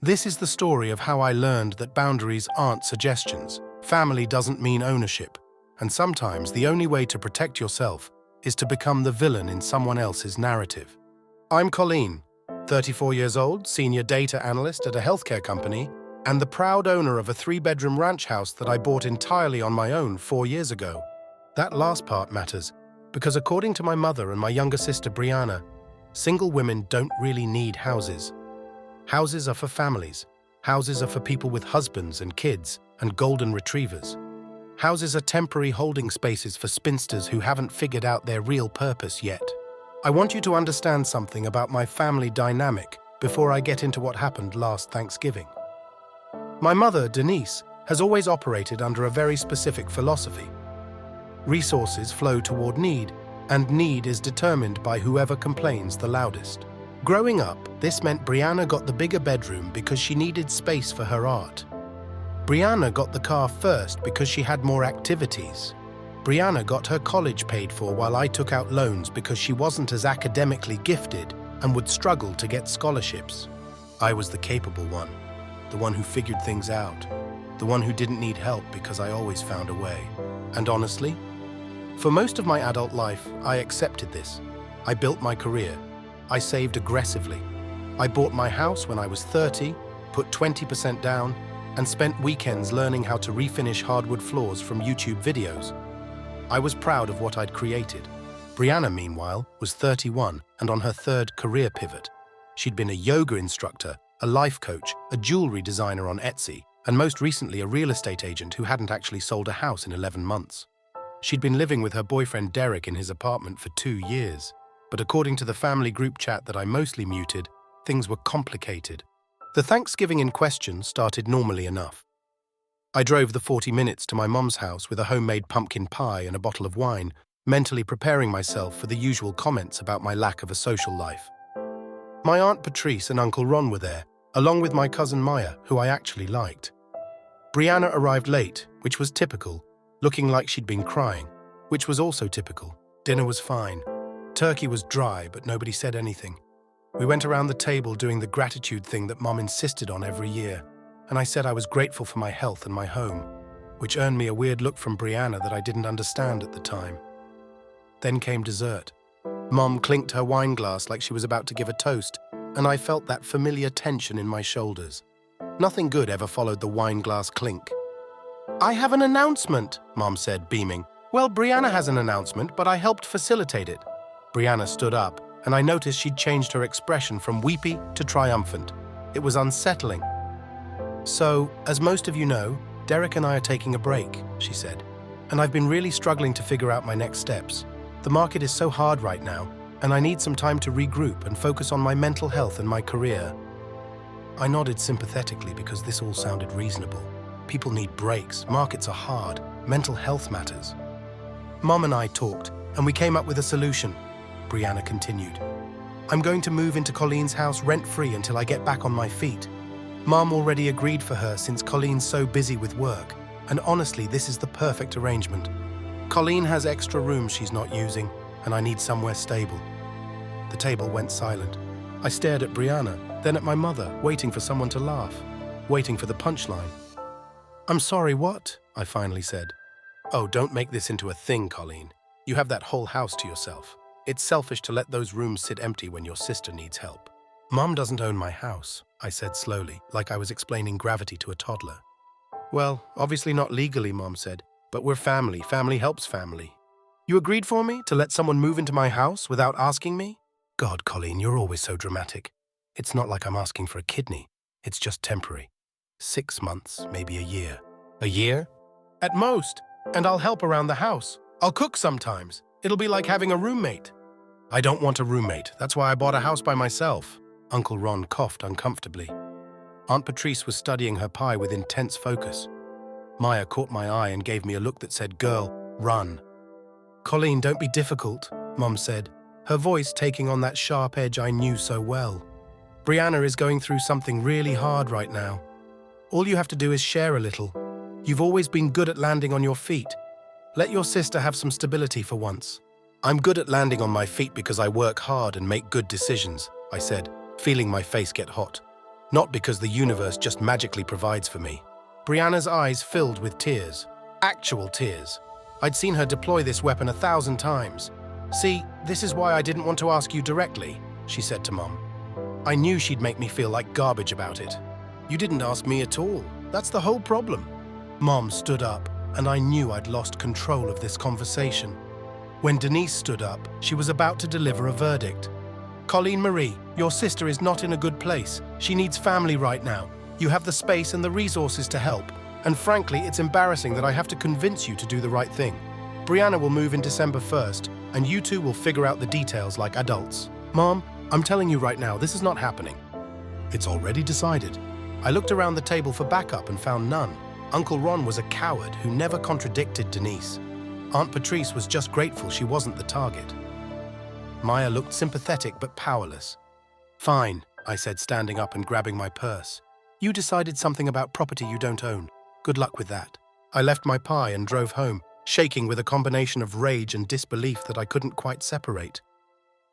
This is the story of how I learned that boundaries aren't suggestions. Family doesn't mean ownership. And sometimes the only way to protect yourself is to become the villain in someone else's narrative. I'm Qley, 34 years old, senior data analyst at a healthcare company, and the proud owner of a 3-bedroom ranch house that I bought entirely on my own 4 years ago. That last part matters, because according to my mother and my younger sister Brianna, single women don't really need houses. Houses are for families. Houses are for people with husbands and kids and golden retrievers. Houses are temporary holding spaces for spinsters who haven't figured out their real purpose yet. I want you to understand something about my family dynamic before I get into what happened last Thanksgiving. My mother, Denise, has always operated under a very specific philosophy. Resources flow toward need, and need is determined by whoever complains the loudest. Growing up, this meant Brianna got the bigger bedroom because she needed space for her art. Brianna got the car first because she had more activities. Brianna got her college paid for while I took out loans because she wasn't as academically gifted and would struggle to get scholarships. I was the capable one, the one who figured things out, the one who didn't need help because I always found a way. And honestly, for most of my adult life, I accepted this. I built my career. I saved aggressively. I bought my house when I was 30, put 20% down, and spent weekends learning how to refinish hardwood floors from YouTube videos. I was proud of what I'd created. Brianna, meanwhile, was 31 and on her third career pivot. She'd been a yoga instructor, a life coach, a jewelry designer on Etsy, and most recently a real estate agent who hadn't actually sold a house in 11 months. She'd been living with her boyfriend Derek in his apartment for 2 years. But according to the family group chat that I mostly muted, things were complicated. The Thanksgiving in question started normally enough. I drove the 40 minutes to my mom's house with a homemade pumpkin pie and a bottle of wine, mentally preparing myself for the usual comments about my lack of a social life. My Aunt Patrice and Uncle Ron were there, along with my cousin Maya, who I actually liked. Brianna arrived late, which was typical, looking like she'd been crying, which was also typical. Dinner was fine. Turkey was dry, but nobody said anything. We went around the table doing the gratitude thing that Mom insisted on every year, and I said I was grateful for my health and my home, which earned me a weird look from Brianna that I didn't understand at the time. Then came dessert. Mom clinked her wine glass like she was about to give a toast, and I felt that familiar tension in my shoulders. Nothing good ever followed the wine glass clink. "I have an announcement," Mom said, beaming. "Well, Brianna has an announcement, but I helped facilitate it." Brianna stood up, and I noticed she'd changed her expression from weepy to triumphant. It was unsettling. "So, as most of you know, Derek and I are taking a break," she said, "and I've been really struggling to figure out my next steps. The market is so hard right now, and I need some time to regroup and focus on my mental health and my career." I nodded sympathetically because this all sounded reasonable. People need breaks, markets are hard, mental health matters. Mom and I talked, and we came up with a solution. Brianna continued. "I'm going to move into Colleen's house rent-free until I get back on my feet. Mom already agreed for her since Colleen's so busy with work, and honestly, this is the perfect arrangement. Colleen has extra rooms she's not using, and I need somewhere stable." The table went silent. I stared at Brianna, then at my mother, waiting for someone to laugh, waiting for the punchline. "I'm sorry, what?" I finally said. "Oh, don't make this into a thing, Colleen. You have that whole house to yourself. It's selfish to let those rooms sit empty when your sister needs help." "Mom doesn't own my house," I said slowly, like I was explaining gravity to a toddler. "Well, obviously not legally," Mom said, "but we're family. Family helps family." "You agreed for me to let someone move into my house without asking me?" "God, Colleen, you're always so dramatic. It's not like I'm asking for a kidney. It's just temporary. 6 months, maybe a year." "A year?" "At most. And I'll help around the house. I'll cook sometimes. It'll be like having a roommate." "I don't want a roommate. That's why I bought a house by myself." Uncle Ron coughed uncomfortably. Aunt Patrice was studying her pie with intense focus. Maya caught my eye and gave me a look that said, "Girl, run." "Colleen, don't be difficult," Mom said, her voice taking on that sharp edge I knew so well. "Brianna is going through something really hard right now. All you have to do is share a little. You've always been good at landing on your feet. Let your sister have some stability for once." "I'm good at landing on my feet because I work hard and make good decisions," I said, feeling my face get hot. Not because the universe just magically provides for me. Brianna's eyes filled with tears. Actual tears. I'd seen her deploy this weapon 1,000 times. "See, this is why I didn't want to ask you directly," she said to Mom. "I knew she'd make me feel like garbage about it. You didn't ask me at all. That's the whole problem." Mom stood up, and I knew I'd lost control of this conversation. When Denise stood up, she was about to deliver a verdict. "Colleen Marie, your sister is not in a good place. She needs family right now. You have the space and the resources to help. And frankly, it's embarrassing that I have to convince you to do the right thing. Brianna will move in December 1st, and you two will figure out the details like adults. Mom, I'm telling you right now, this is not happening." "It's already decided." I looked around the table for backup and found none. Uncle Ron was a coward who never contradicted Denise. Aunt Patrice was just grateful she wasn't the target. Maya looked sympathetic but powerless. "Fine," I said, standing up and grabbing my purse. "You decided something about property you don't own. Good luck with that." I left my pie and drove home, shaking with a combination of rage and disbelief that I couldn't quite separate.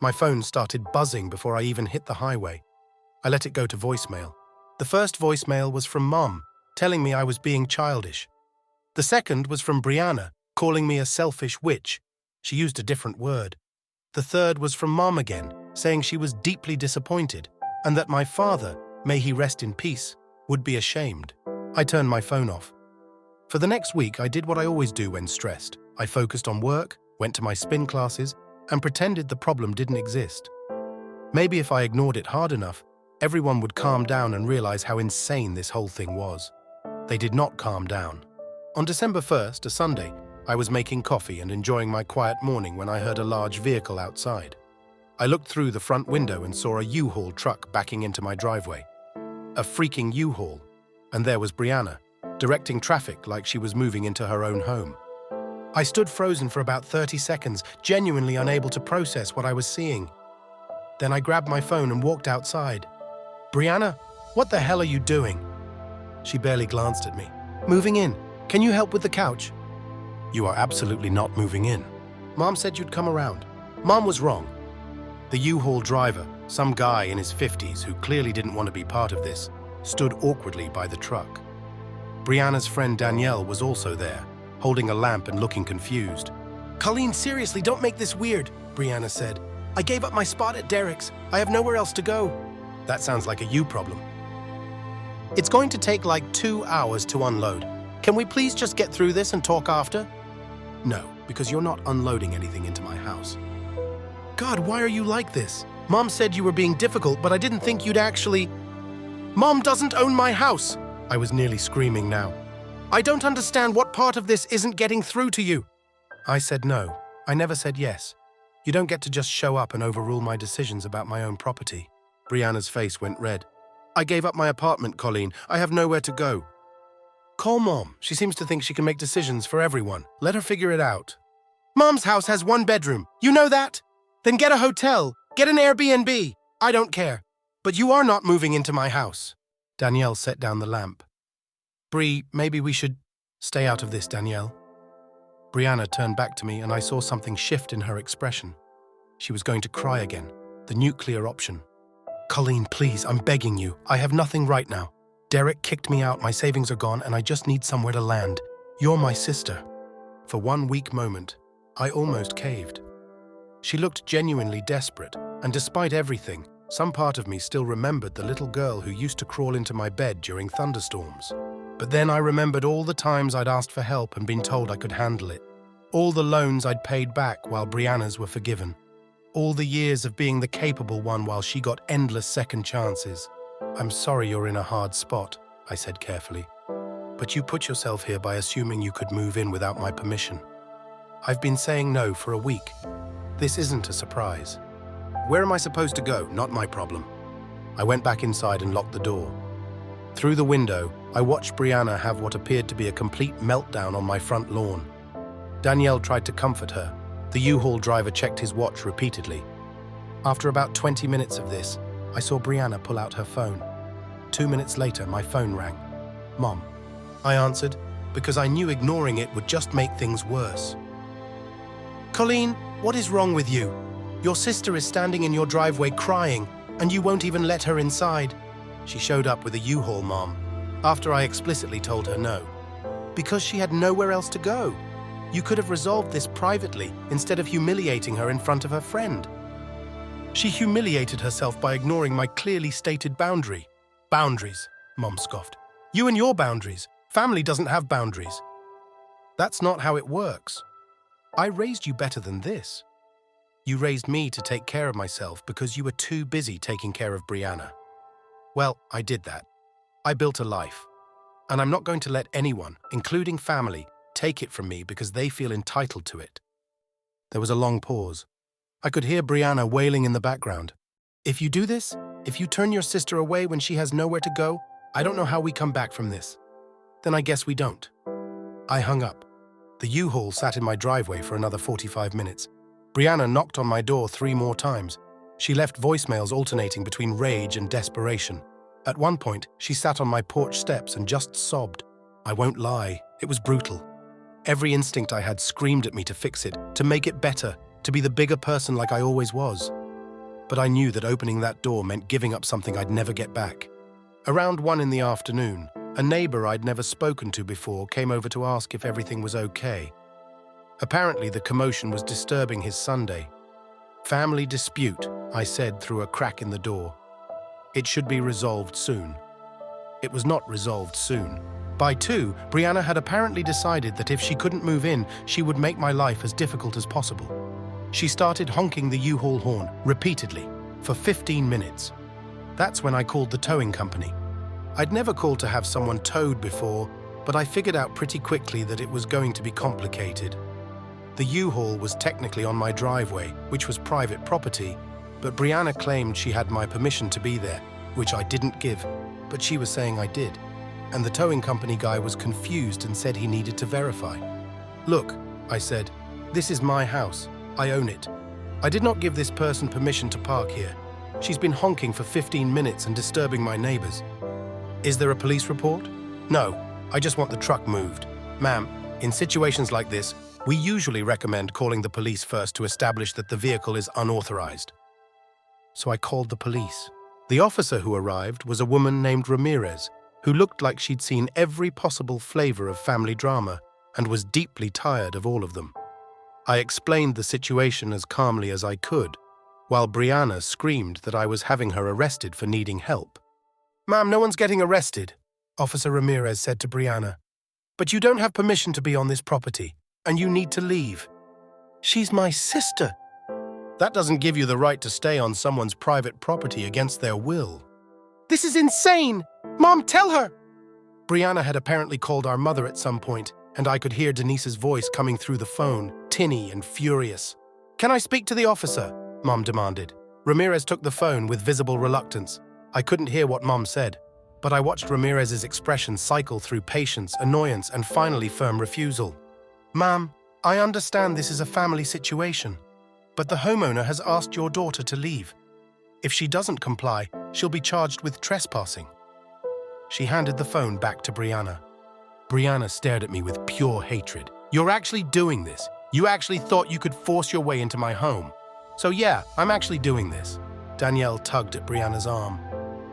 My phone started buzzing before I even hit the highway. I let it go to voicemail. The first voicemail was from Mom, telling me I was being childish. The second was from Brianna, calling me a selfish witch. She used a different word. The third was from Mom again, saying she was deeply disappointed, and that my father, may he rest in peace, would be ashamed. I turned my phone off. For the next week, I did what I always do when stressed. I focused on work, went to my spin classes, and pretended the problem didn't exist. Maybe if I ignored it hard enough, everyone would calm down and realize how insane this whole thing was. They did not calm down. On December 1st, a Sunday, I was making coffee and enjoying my quiet morning when I heard a large vehicle outside. I looked through the front window and saw a U-Haul truck backing into my driveway. A freaking U-Haul. And there was Brianna, directing traffic like she was moving into her own home. I stood frozen for about 30 seconds, genuinely unable to process what I was seeing. Then I grabbed my phone and walked outside. "Brianna, what the hell are you doing?" She barely glanced at me. "Moving in. Can you help with the couch?" "You are absolutely not moving in. Mom said you'd come around." Mom was wrong. The U-Haul driver, some guy in his 50s who clearly didn't want to be part of this, stood awkwardly by the truck. Brianna's friend Danielle was also there, holding a lamp and looking confused. "Colleen, seriously, don't make this weird," Brianna said. "I gave up my spot at Derek's. I have nowhere else to go." "That sounds like a you problem." "It's going to take like 2 hours to unload. Can we please just get through this and talk after?" "No, because you're not unloading anything into my house." "God, why are you like this? Mom said you were being difficult, but I didn't think you'd actually—" "Mom doesn't own my house!" I was nearly screaming now. "I don't understand what part of this isn't getting through to you." I said no. I never said yes. You don't get to just show up and overrule my decisions about my own property. Brianna's face went red. "I gave up my apartment, Colleen. I have nowhere to go." "Call Mom. She seems to think she can make decisions for everyone. Let her figure it out." "Mom's house has 1 bedroom. You know that? Then get a hotel. Get an Airbnb. I don't care. But you are not moving into my house." Danielle set down the lamp. "Bri, maybe we should—" "Stay out of this, Danielle." Brianna turned back to me and I saw something shift in her expression. She was going to cry again. The nuclear option. "Colleen, please, I'm begging you. I have nothing right now. Derek kicked me out, my savings are gone, and I just need somewhere to land. You're my sister." For one weak moment, I almost caved. She looked genuinely desperate, and despite everything, some part of me still remembered the little girl who used to crawl into my bed during thunderstorms. But then I remembered all the times I'd asked for help and been told I could handle it. All the loans I'd paid back while Brianna's were forgiven. All the years of being the capable one while she got endless second chances. "I'm sorry you're in a hard spot," I said carefully. "But you put yourself here by assuming you could move in without my permission. I've been saying no for a week. This isn't a surprise. Where am I supposed to go? Not my problem." I went back inside and locked the door. Through the window, I watched Brianna have what appeared to be a complete meltdown on my front lawn. Danielle tried to comfort her. The U-Haul driver checked his watch repeatedly. After about 20 minutes of this, I saw Brianna pull out her phone. 2 minutes later, my phone rang. "Mom." I answered, because I knew ignoring it would just make things worse. "Colleen, what is wrong with you? Your sister is standing in your driveway crying, and you won't even let her inside. She showed up with a U-Haul, Mom, after I explicitly told her no. Because she had nowhere else to go. You could have resolved this privately instead of humiliating her in front of her friend. She humiliated herself by ignoring my clearly stated boundary. Boundaries, Mom scoffed. You and your boundaries. Family doesn't have boundaries. That's not how it works. I raised you better than this. You raised me to take care of myself because you were too busy taking care of Brianna. Well, I did that. I built a life. And I'm not going to let anyone, including family, take it from me because they feel entitled to it. There was a long pause. I could hear Brianna wailing in the background. If you do this, if you turn your sister away when she has nowhere to go, I don't know how we come back from this. Then I guess we don't. I hung up. The U-Haul sat in my driveway for another 45 minutes. Brianna knocked on my door 3 more times. She left voicemails alternating between rage and desperation. At one point, she sat on my porch steps and just sobbed. I won't lie, it was brutal. Every instinct I had screamed at me to fix it, to make it better, to be the bigger person like I always was. But I knew that opening that door meant giving up something I'd never get back. Around 1 in the afternoon, a neighbor I'd never spoken to before came over to ask if everything was okay. Apparently, the commotion was disturbing his Sunday. Family dispute, I said through a crack in the door. It should be resolved soon. It was not resolved soon. By 2, Brianna had apparently decided that if she couldn't move in, she would make my life as difficult as possible. She started honking the U-Haul horn repeatedly for 15 minutes. That's when I called the towing company. I'd never called to have someone towed before, but I figured out pretty quickly that it was going to be complicated. The U-Haul was technically on my driveway, which was private property, but Brianna claimed she had my permission to be there, which I didn't give, but she was saying I did. And the towing company guy was confused and said he needed to verify. Look, I said, this is my house. I own it. I did not give this person permission to park here. She's been honking for 15 minutes and disturbing my neighbors. Is there a police report? No, I just want the truck moved. Ma'am, in situations like this, we usually recommend calling the police first to establish that the vehicle is unauthorized. So I called the police. The officer who arrived was a woman named Ramirez, who looked like she'd seen every possible flavor of family drama and was deeply tired of all of them. I explained the situation as calmly as I could, while Brianna screamed that I was having her arrested for needing help. Ma'am, no one's getting arrested, Officer Ramirez said to Brianna. But you don't have permission to be on this property, and you need to leave. She's my sister. That doesn't give you the right to stay on someone's private property against their will. This is insane! Mom, tell her! Brianna had apparently called our mother at some point, and I could hear Denise's voice coming through the phone, tinny and furious. Can I speak to the officer? Mom demanded. Ramirez took the phone with visible reluctance. I couldn't hear what Mom said, but I watched Ramirez's expression cycle through patience, annoyance, and finally firm refusal. Ma'am, I understand this is a family situation, but the homeowner has asked your daughter to leave. If she doesn't comply, she'll be charged with trespassing. She handed the phone back to Brianna. Brianna stared at me with pure hatred. You're actually doing this. You actually thought you could force your way into my home. So yeah, I'm actually doing this. Danielle tugged at Brianna's arm.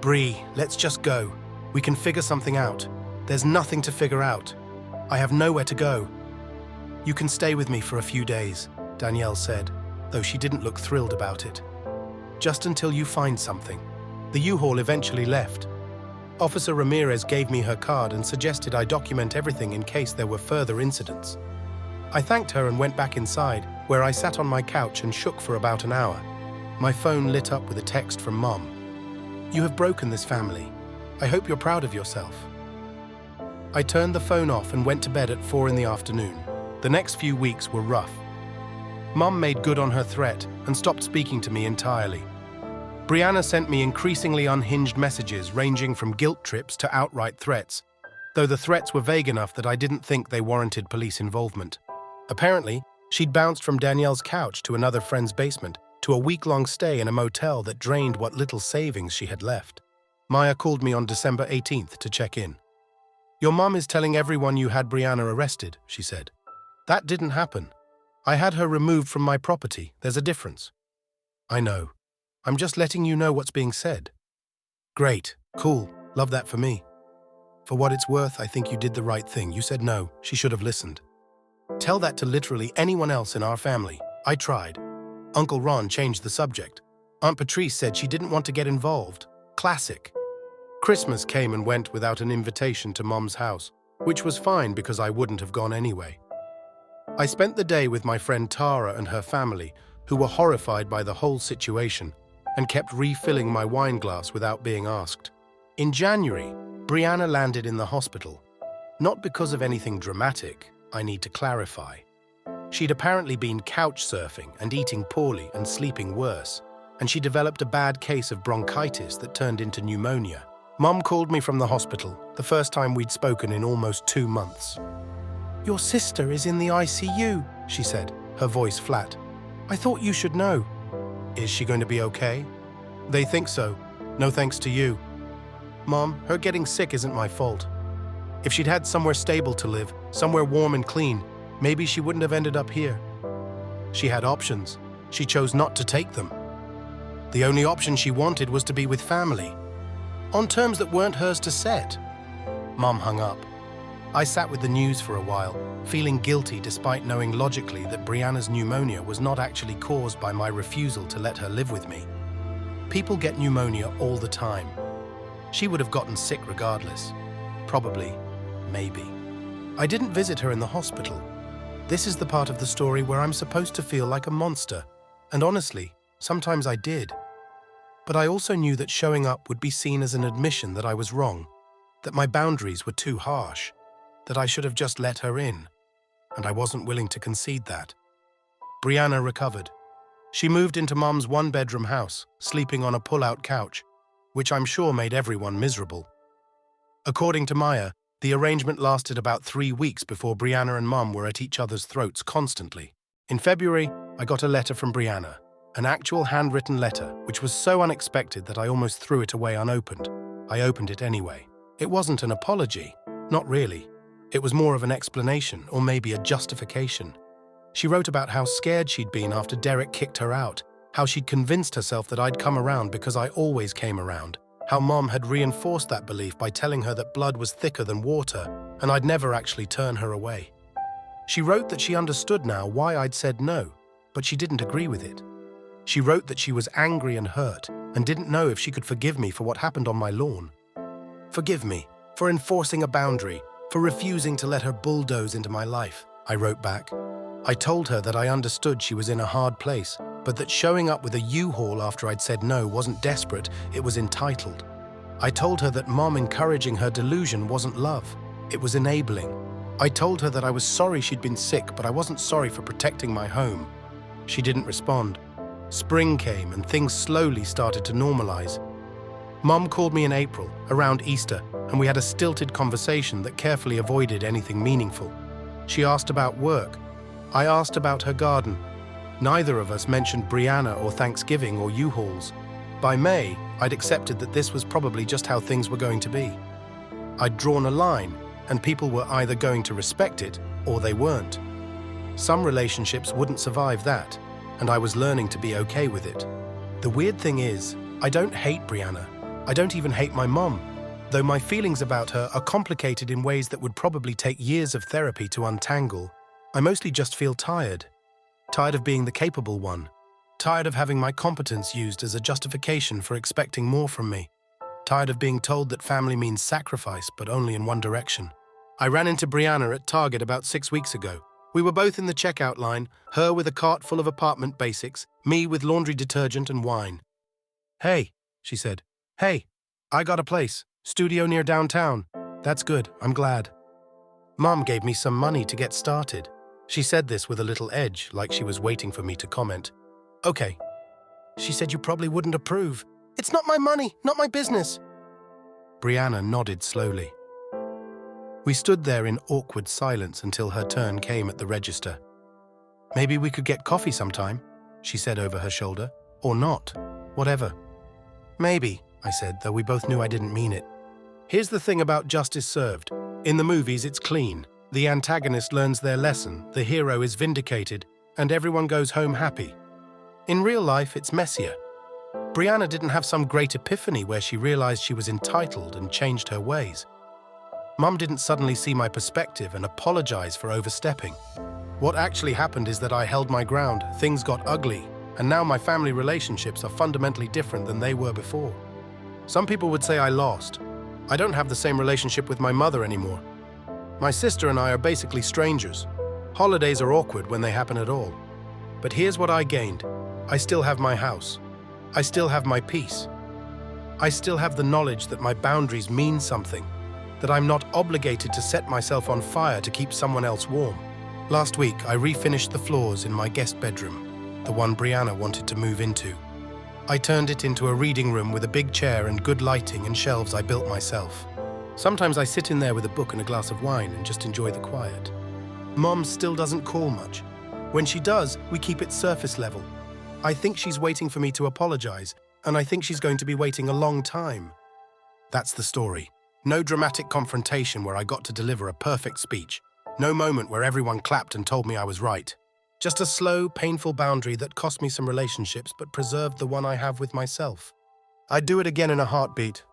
Bri, let's just go. We can figure something out. There's nothing to figure out. I have nowhere to go. You can stay with me for a few days, Danielle said, though she didn't look thrilled about it. Just until you find something. The U-Haul eventually left. Officer Ramirez gave me her card and suggested I document everything in case there were further incidents. I thanked her and went back inside, where I sat on my couch and shook for about an hour. My phone lit up with a text from Mom. You have broken this family. I hope you're proud of yourself. I turned the phone off and went to bed at 4 in the afternoon. The next few weeks were rough. Mom made good on her threat and stopped speaking to me entirely. Brianna sent me increasingly unhinged messages ranging from guilt trips to outright threats, though the threats were vague enough that I didn't think they warranted police involvement. Apparently, she'd bounced from Danielle's couch to another friend's basement, to a week-long stay in a motel that drained what little savings she had left. Maya called me on December 18th to check in. Your mom is telling everyone you had Brianna arrested, she said. That didn't happen. I had her removed from my property. There's a difference. I know. I'm just letting you know what's being said. Great, cool, love that for me. For what it's worth, I think you did the right thing. You said no, she should have listened. Tell that to literally anyone else in our family. I tried. Uncle Ron changed the subject. Aunt Patrice said she didn't want to get involved. Classic. Christmas came and went without an invitation to Mom's house, which was fine because I wouldn't have gone anyway. I spent the day with my friend Tara and her family, who were horrified by the whole situation and kept refilling my wine glass without being asked. In January, Brianna landed in the hospital. Not because of anything dramatic, I need to clarify. She'd apparently been couch surfing and eating poorly and sleeping worse, and she developed a bad case of bronchitis that turned into pneumonia. Mom called me from the hospital, the first time we'd spoken in almost 2 months. "Your sister is in the ICU," she said, her voice flat. "I thought you should know." "Is she going to be okay?" "They think so. No thanks to you." "Mom, her getting sick isn't my fault. If she'd had somewhere stable to live, somewhere warm and clean, maybe she wouldn't have ended up here. She had options. She chose not to take them. The only option she wanted was to be with family, on terms that weren't hers to set." Mom hung up. I sat with the news for a while, feeling guilty despite knowing logically that Brianna's pneumonia was not actually caused by my refusal to let her live with me. People get pneumonia all the time. She would have gotten sick regardless. Probably. Maybe. I didn't visit her in the hospital. This is the part of the story where I'm supposed to feel like a monster, and honestly, sometimes I did. But I also knew that showing up would be seen as an admission that I was wrong, that my boundaries were too harsh, that I should have just let her in, and I wasn't willing to concede that. Brianna recovered. She moved into Mom's one-bedroom house, sleeping on a pull-out couch, which I'm sure made everyone miserable. According to Maya, the arrangement lasted about 3 weeks before Brianna and Mom were at each other's throats constantly. In February, I got a letter from Brianna, an actual handwritten letter, which was so unexpected that I almost threw it away unopened. I opened it anyway. It wasn't an apology, not really. It was more of an explanation, or maybe a justification. She wrote about how scared she'd been after Derek kicked her out, how she'd convinced herself that I'd come around because I always came around, how Mom had reinforced that belief by telling her that blood was thicker than water, and I'd never actually turn her away. She wrote that she understood now why I'd said no, but she didn't agree with it. She wrote that she was angry and hurt, and didn't know if she could forgive me for what happened on my lawn. "Forgive me, for enforcing a boundary, for refusing to let her bulldoze into my life," I wrote back. I told her that I understood she was in a hard place, but that showing up with a U-Haul after I'd said no wasn't desperate, it was entitled. I told her that Mom encouraging her delusion wasn't love, it was enabling. I told her that I was sorry she'd been sick, but I wasn't sorry for protecting my home. She didn't respond. Spring came and things slowly started to normalize. Mom called me in April, around Easter, and we had a stilted conversation that carefully avoided anything meaningful. She asked about work. I asked about her garden. Neither of us mentioned Brianna or Thanksgiving or U-Hauls. By May, I'd accepted that this was probably just how things were going to be. I'd drawn a line, and people were either going to respect it or they weren't. Some relationships wouldn't survive that, and I was learning to be okay with it. The weird thing is, I don't hate Brianna. I don't even hate my mom, though my feelings about her are complicated in ways that would probably take years of therapy to untangle. I mostly just feel tired. Tired of being the capable one. Tired of having my competence used as a justification for expecting more from me. Tired of being told that family means sacrifice, but only in one direction. I ran into Brianna at Target about 6 weeks ago. We were both in the checkout line, her with a cart full of apartment basics, me with laundry detergent and wine. "Hey," she said. "Hey, I got a place, studio near downtown. That's good, I'm glad." Mom gave me some money to get started. She said this with a little edge, like she was waiting for me to comment. "Okay." She said you probably wouldn't approve. "It's not my money, not my business." Brianna nodded slowly. We stood there in awkward silence until her turn came at the register. "Maybe we could get coffee sometime," she said over her shoulder. "Or not. Whatever." "Maybe," I said, though we both knew I didn't mean it. Here's the thing about justice served. In the movies, it's clean. The antagonist learns their lesson, the hero is vindicated, and everyone goes home happy. In real life, it's messier. Brianna didn't have some great epiphany where she realized she was entitled and changed her ways. Mum didn't suddenly see my perspective and apologize for overstepping. What actually happened is that I held my ground, things got ugly, and now my family relationships are fundamentally different than they were before. Some people would say I lost. I don't have the same relationship with my mother anymore. My sister and I are basically strangers. Holidays are awkward when they happen at all. But here's what I gained. I still have my house. I still have my peace. I still have the knowledge that my boundaries mean something, that I'm not obligated to set myself on fire to keep someone else warm. Last week, I refinished the floors in my guest bedroom, the one Brianna wanted to move into. I turned it into a reading room with a big chair and good lighting and shelves I built myself. Sometimes I sit in there with a book and a glass of wine and just enjoy the quiet. Mom still doesn't call much. When she does, we keep it surface level. I think she's waiting for me to apologize, and I think she's going to be waiting a long time. That's the story. No dramatic confrontation where I got to deliver a perfect speech. No moment where everyone clapped and told me I was right. Just a slow, painful boundary that cost me some relationships but preserved the one I have with myself. I'd do it again in a heartbeat,